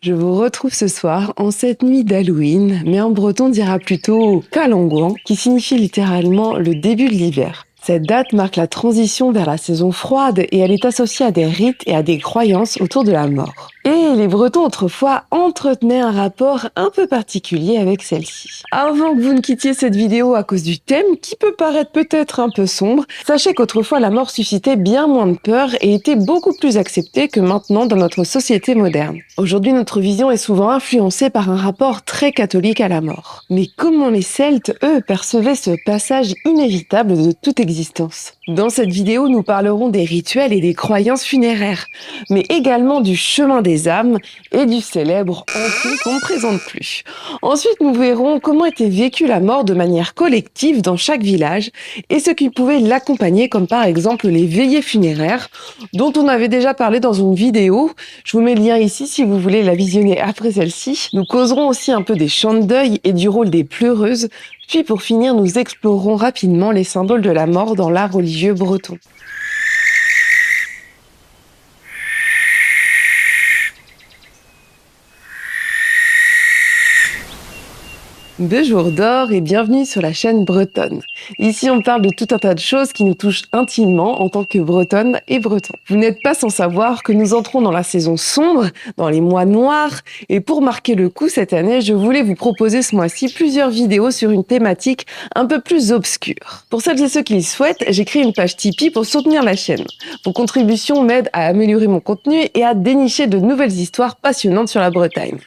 Je vous retrouve ce soir en cette nuit d'Halloween, mais en breton on dira plutôt Kalangouan, qui signifie littéralement le début de l'hiver. Cette date marque la transition vers la saison froide et elle est associée à des rites et à des croyances autour de la mort. Et les Bretons autrefois entretenaient un rapport un peu particulier avec celle-ci. Avant que vous ne quittiez cette vidéo à cause du thème, qui peut paraître peut-être un peu sombre, sachez qu'autrefois la mort suscitait bien moins de peur et était beaucoup plus acceptée que maintenant dans notre société moderne. Aujourd'hui, notre vision est souvent influencée par un rapport très catholique à la mort. Mais comment les Celtes, eux, percevaient ce passage inévitable de toute existence? Dans cette vidéo, nous parlerons des rituels et des croyances funéraires, mais également du chemin des âmes et du célèbre Ankou qu'on ne présente plus. Ensuite, nous verrons comment était vécue la mort de manière collective dans chaque village et ce qui pouvait l'accompagner, comme par exemple les veillées funéraires, dont on avait déjà parlé dans une vidéo. Je vous mets le lien ici si vous voulez la visionner après celle-ci. Nous causerons aussi un peu des chants de deuil et du rôle des pleureuses. Puis pour finir, nous explorerons rapidement les symboles de la mort dans l'art religieux breton. Deux jours d'or et bienvenue sur la chaîne bretonne. Ici, on parle de tout un tas de choses qui nous touchent intimement en tant que bretonne et breton. Vous n'êtes pas sans savoir que nous entrons dans la saison sombre, dans les mois noirs, et pour marquer le coup cette année, je voulais vous proposer ce mois-ci plusieurs vidéos sur une thématique un peu plus obscure. Pour celles et ceux qui le souhaitent, j'ai créé une page Tipeee pour soutenir la chaîne. Vos contributions m'aident à améliorer mon contenu et à dénicher de nouvelles histoires passionnantes sur la Bretagne.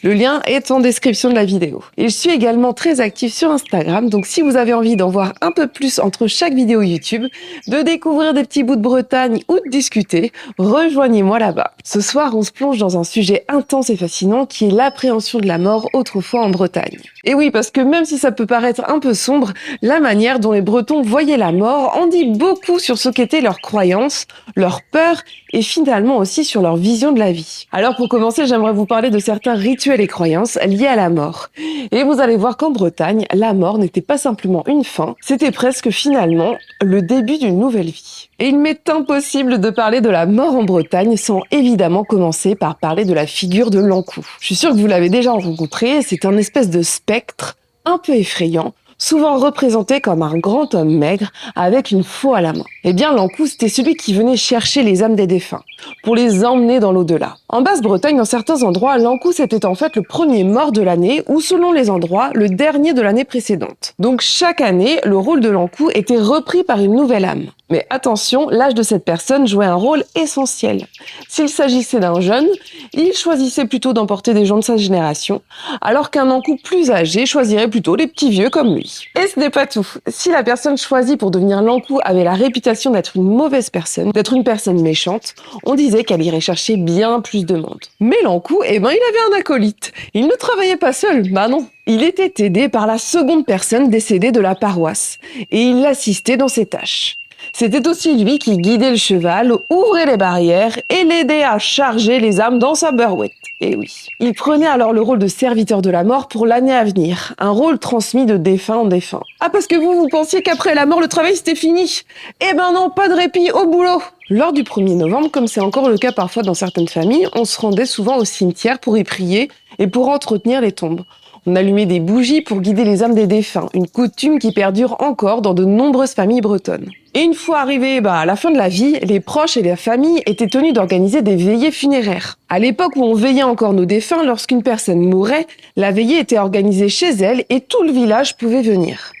Le lien est en description de la vidéo. Et je suis également très active sur Instagram, donc si vous avez envie d'en voir un peu plus entre chaque vidéo YouTube, de découvrir des petits bouts de Bretagne ou de discuter, rejoignez-moi là-bas. Ce soir, on se plonge dans un sujet intense et fascinant qui est l'appréhension de la mort autrefois en Bretagne. Et oui, parce que même si ça peut paraître un peu sombre, la manière dont les Bretons voyaient la mort en dit beaucoup sur ce qu'étaient leurs croyances, leurs peurs et finalement aussi sur leur vision de la vie. Alors pour commencer, j'aimerais vous parler de certains rituels et croyances liés à la mort. Et vous allez voir qu'en Bretagne, la mort n'était pas simplement une fin, c'était presque finalement le début d'une nouvelle vie. Et il m'est impossible de parler de la mort en Bretagne sans évidemment commencer par parler de la figure de l'Ankou. Je suis sûre que vous l'avez déjà rencontré, c'est un espèce de spectre un peu effrayant, souvent représenté comme un grand homme maigre avec une faux à la main. Eh bien, l'Ankou, c'était celui qui venait chercher les âmes des défunts pour les emmener dans l'au-delà. En Basse-Bretagne, dans certains endroits, l'Ankou c'était en fait le premier mort de l'année ou, selon les endroits, le dernier de l'année précédente. Donc chaque année, le rôle de l'Ankou était repris par une nouvelle âme. Mais attention, l'âge de cette personne jouait un rôle essentiel. S'il s'agissait d'un jeune, il choisissait plutôt d'emporter des gens de sa génération, alors qu'un Ankou plus âgé choisirait plutôt les petits vieux comme lui. Et ce n'est pas tout. Si la personne choisie pour devenir l'Ankou avait la réputation d'être une mauvaise personne, d'être une personne méchante, on disait qu'elle irait chercher bien plus de monde. Mais l'Ankou, il avait un acolyte. Il ne travaillait pas seul, bah non. Il était aidé par la seconde personne décédée de la paroisse, et il l'assistait dans ses tâches. C'était aussi lui qui guidait le cheval, ouvrait les barrières et l'aidait à charger les âmes dans sa berouette. Et oui. Il prenait alors le rôle de serviteur de la mort pour l'année à venir, un rôle transmis de défunt en défunt. Ah, parce que vous pensiez qu'après la mort, le travail c'était fini? Eh ben non, pas de répit, au boulot! Lors du 1er novembre, comme c'est encore le cas parfois dans certaines familles, on se rendait souvent au cimetière pour y prier et pour entretenir les tombes. On allumait des bougies pour guider les âmes des défunts, une coutume qui perdure encore dans de nombreuses familles bretonnes. Et une fois arrivés à la fin de la vie, les proches et la famille étaient tenus d'organiser des veillées funéraires. À l'époque où on veillait encore nos défunts, lorsqu'une personne mourait, la veillée était organisée chez elle et tout le village pouvait venir.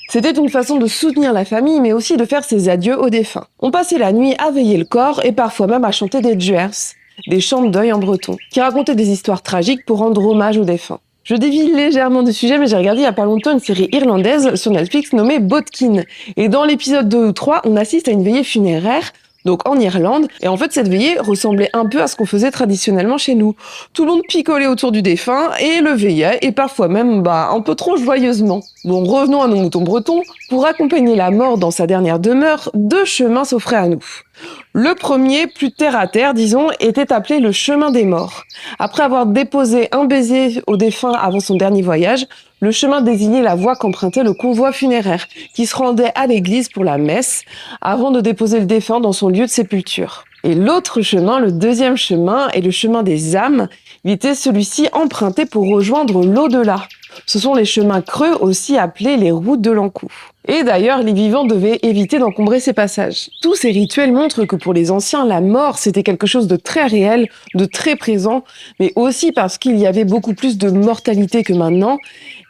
C'était une façon de soutenir la famille, mais aussi de faire ses adieux aux défunts. On passait la nuit à veiller le corps et parfois même à chanter des djuers, des chants de deuil en breton, qui racontaient des histoires tragiques pour rendre hommage aux défunts. Je dévie légèrement du sujet, mais j'ai regardé il y a pas longtemps une série irlandaise sur Netflix nommée Bodkin. Et dans l'épisode 2 ou 3, on assiste à une veillée funéraire, donc en Irlande, et en fait cette veillée ressemblait un peu à ce qu'on faisait traditionnellement chez nous. Tout le monde picolait autour du défunt et le veillait, et parfois même un peu trop joyeusement. Bon, revenons à nos moutons bretons. Pour accompagner la mort dans sa dernière demeure, deux chemins s'offraient à nous. Le premier, plus terre à terre, disons, était appelé le chemin des morts. Après avoir déposé un baiser au défunt avant son dernier voyage, le chemin désignait la voie qu'empruntait le convoi funéraire, qui se rendait à l'église pour la messe, avant de déposer le défunt dans son lieu de sépulture. Et l'autre chemin, le deuxième chemin, est le chemin des âmes, Il était celui-ci emprunté pour rejoindre l'au-delà. Ce sont les chemins creux aussi appelés les routes de l'Ankou. Et d'ailleurs, les vivants devaient éviter d'encombrer ces passages. Tous ces rituels montrent que pour les anciens, la mort, c'était quelque chose de très réel, de très présent, mais aussi parce qu'il y avait beaucoup plus de mortalité que maintenant,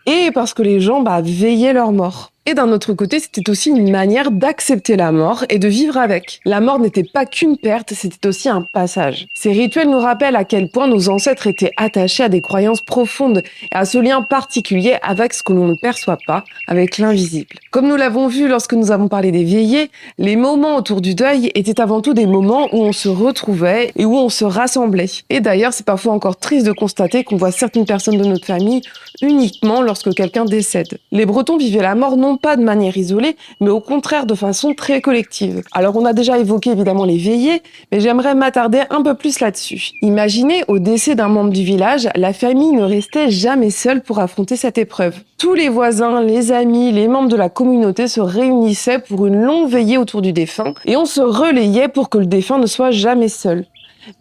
et parce que les gens veillaient leur mort. Et d'un autre côté, c'était aussi une manière d'accepter la mort et de vivre avec. La mort n'était pas qu'une perte, c'était aussi un passage. Ces rituels nous rappellent à quel point nos ancêtres étaient attachés à des croyances profondes et à ce lien particulier avec ce que l'on ne perçoit pas, avec l'invisible. Comme nous l'avons vu lorsque nous avons parlé des veillées, les moments autour du deuil étaient avant tout des moments où on se retrouvait et où on se rassemblait. Et d'ailleurs, c'est parfois encore triste de constater qu'on voit certaines personnes de notre famille uniquement lorsque quelqu'un décède. Les Bretons vivaient la mort non pas de manière isolée, mais au contraire de façon très collective. Alors on a déjà évoqué évidemment les veillées, mais j'aimerais m'attarder un peu plus là-dessus. Imaginez au décès d'un membre du village, la famille ne restait jamais seule pour affronter cette épreuve. Tous les voisins, les amis, les membres de la communauté se réunissaient pour une longue veillée autour du défunt et on se relayait pour que le défunt ne soit jamais seul.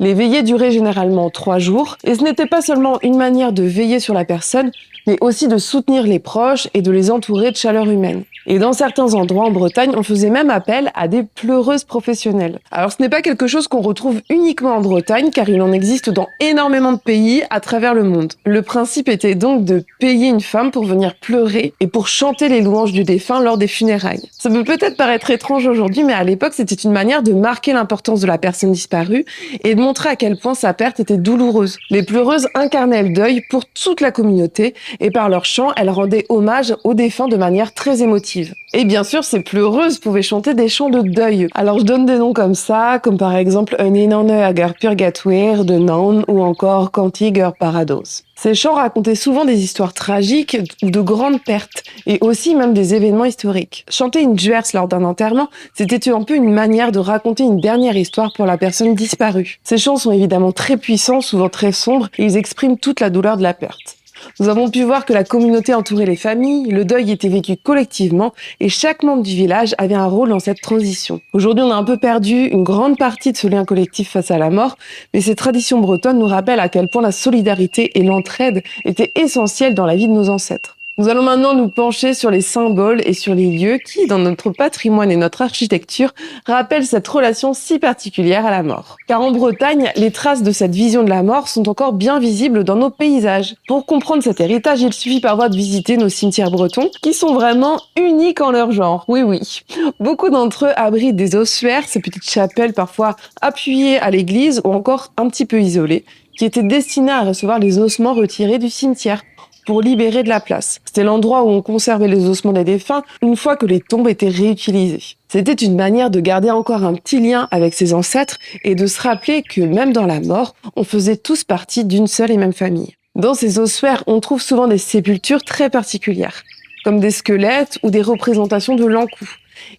Les veillées duraient généralement 3 jours, et ce n'était pas seulement une manière de veiller sur la personne, mais aussi de soutenir les proches et de les entourer de chaleur humaine. Et dans certains endroits en Bretagne, on faisait même appel à des pleureuses professionnelles. Alors ce n'est pas quelque chose qu'on retrouve uniquement en Bretagne, car il en existe dans énormément de pays à travers le monde. Le principe était donc de payer une femme pour venir pleurer et pour chanter les louanges du défunt lors des funérailles. Ça peut peut-être paraître étrange aujourd'hui, mais à l'époque, c'était une manière de marquer l'importance de la personne disparue et de montrer à quel point sa perte était douloureuse. Les pleureuses incarnaient le deuil pour toute la communauté et par leur chant, elles rendaient hommage aux défunts de manière très émotive. Et bien sûr, ces pleureuses pouvaient chanter des chants de deuil. Alors je donne des noms comme ça, comme par exemple Un énorme agar purgatoire de Naun ou encore Cantiger Parados. Ces chants racontaient souvent des histoires tragiques ou de grandes pertes, et aussi même des événements historiques. Chanter une juerce lors d'un enterrement, c'était un peu une manière de raconter une dernière histoire pour la personne disparue. Ces chants sont évidemment très puissants, souvent très sombres, et ils expriment toute la douleur de la perte. Nous avons pu voir que la communauté entourait les familles, le deuil était vécu collectivement et chaque membre du village avait un rôle dans cette transition. Aujourd'hui, on a un peu perdu une grande partie de ce lien collectif face à la mort, mais ces traditions bretonnes nous rappellent à quel point la solidarité et l'entraide étaient essentielles dans la vie de nos ancêtres. Nous allons maintenant nous pencher sur les symboles et sur les lieux qui, dans notre patrimoine et notre architecture, rappellent cette relation si particulière à la mort. Car en Bretagne, les traces de cette vision de la mort sont encore bien visibles dans nos paysages. Pour comprendre cet héritage, il suffit parfois de visiter nos cimetières bretons, qui sont vraiment uniques en leur genre. Oui, oui. Beaucoup d'entre eux abritent des ossuaires, ces petites chapelles parfois appuyées à l'église ou encore un petit peu isolées, qui étaient destinées à recevoir les ossements retirés du cimetière pour libérer de la place. C'était l'endroit où on conservait les ossements des défunts une fois que les tombes étaient réutilisées. C'était une manière de garder encore un petit lien avec ses ancêtres et de se rappeler que même dans la mort, on faisait tous partie d'une seule et même famille. Dans ces ossuaires, on trouve souvent des sépultures très particulières, comme des squelettes ou des représentations de l'Ankou,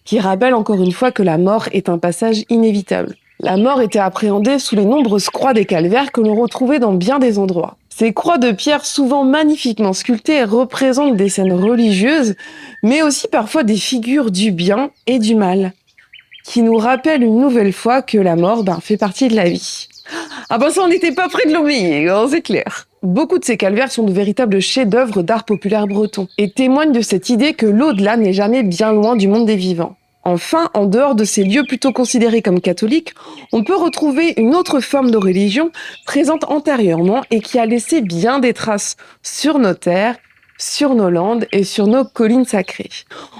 qui rappellent encore une fois que la mort est un passage inévitable. La mort était appréhendée sous les nombreuses croix des calvaires que l'on retrouvait dans bien des endroits. Ces croix de pierre, souvent magnifiquement sculptées, représentent des scènes religieuses, mais aussi parfois des figures du bien et du mal, qui nous rappellent une nouvelle fois que la mort fait partie de la vie. Ah ben ça, on n'était pas près de l'oublier, hein, c'est clair. Beaucoup de ces calvaires sont de véritables chefs-d'œuvre d'art populaire breton et témoignent de cette idée que l'au-delà n'est jamais bien loin du monde des vivants. Enfin, en dehors de ces lieux plutôt considérés comme catholiques, on peut retrouver une autre forme de religion présente antérieurement et qui a laissé bien des traces sur nos terres, sur nos landes et sur nos collines sacrées.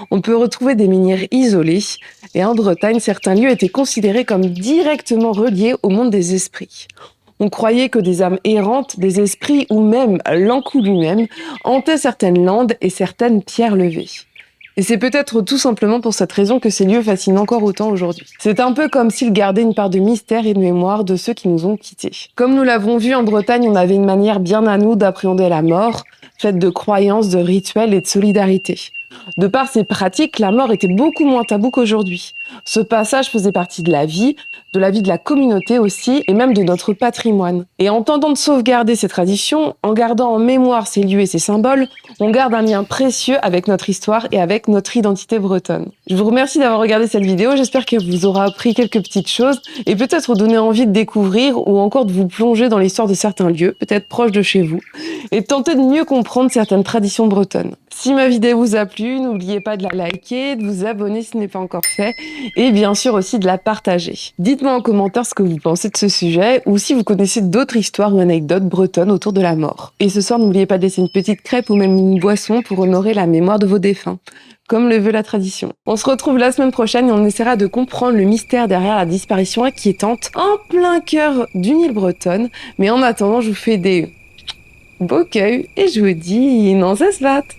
On peut retrouver des menhirs isolés et en Bretagne, certains lieux étaient considérés comme directement reliés au monde des esprits. On croyait que des âmes errantes, des esprits ou même l'Ankou lui-même hantaient certaines landes et certaines pierres levées. Et c'est peut-être tout simplement pour cette raison que ces lieux fascinent encore autant aujourd'hui. C'est un peu comme s'ils gardaient une part de mystère et de mémoire de ceux qui nous ont quittés. Comme nous l'avons vu en Bretagne, on avait une manière bien à nous d'appréhender la mort, faite de croyances, de rituels et de solidarité. De par ces pratiques, la mort était beaucoup moins taboue qu'aujourd'hui. Ce passage faisait partie de la vie, de la vie de la communauté aussi, et même de notre patrimoine. Et en tentant de sauvegarder ces traditions, en gardant en mémoire ces lieux et ces symboles, on garde un lien précieux avec notre histoire et avec notre identité bretonne. Je vous remercie d'avoir regardé cette vidéo, j'espère qu'elle vous aura appris quelques petites choses et peut-être donné envie de découvrir ou encore de vous plonger dans l'histoire de certains lieux, peut-être proches de chez vous, et tenter de mieux comprendre certaines traditions bretonnes. Si ma vidéo vous a plu, n'oubliez pas de la liker, de vous abonner si ce n'est pas encore fait, et bien sûr aussi de la partager. Dites-moi en commentaire ce que vous pensez de ce sujet, ou si vous connaissez d'autres histoires ou anecdotes bretonnes autour de la mort. Et ce soir, n'oubliez pas de laisser une petite crêpe ou même une boisson pour honorer la mémoire de vos défunts, comme le veut la tradition. On se retrouve la semaine prochaine et on essaiera de comprendre le mystère derrière la disparition inquiétante en plein cœur d'une île bretonne. Mais en attendant, je vous fais des beaux cueils et je vous dis non, ça se batte.